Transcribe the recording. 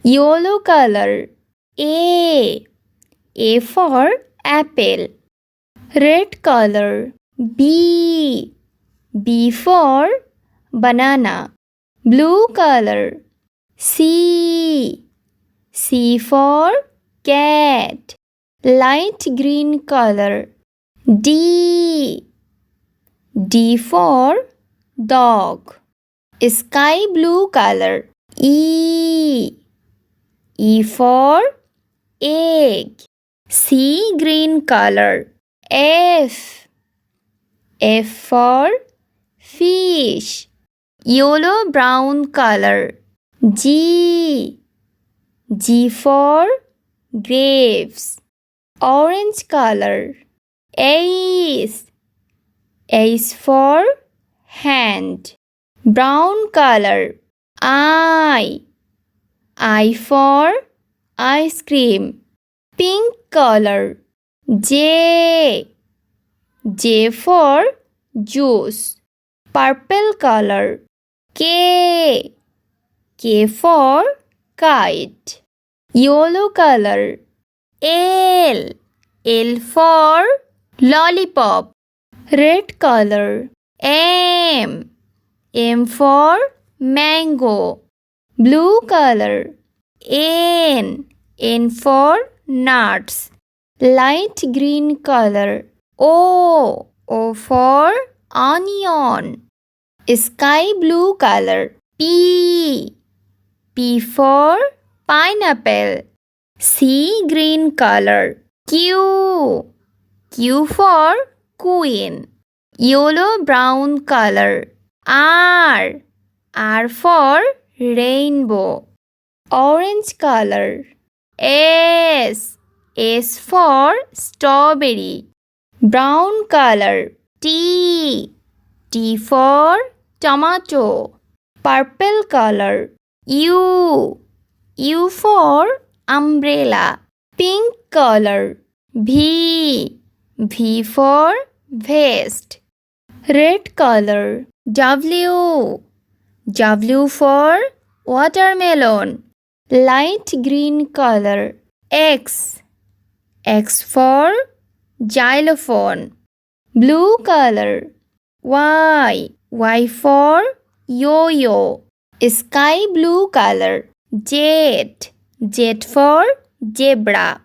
Yellow color. A. A for apple. Red color. B. B for banana. Blue color. C. C for cat. Light green color. D. D for dog. Sky blue color. E. E for egg. Sea green color. F. F for fish. Yellow brown color. G. G for grapes. Orange color. H. H for hand. Brown color. I. I for ice cream. Pink color. J. J for juice. Purple color. K. K for kite. Yellow color. L. L for lollipop. Red color. M. M for mango. Blue color. N. N for nuts. Light green color. O. O for onion. Sky blue color. P. P for pineapple. Sea green color. Q. Q for queen. Yellow brown color. R. R for rainbow. Orange color. S. S for strawberry. Brown color. T. T for tomato. Purple color. U. U for umbrella. Pink color. V. V for vest. Red color. W. W for watermelon. Light green color. X. X for xylophone. Blue color. Y. Y for yo-yo. Sky blue color. Z. Z for zebra.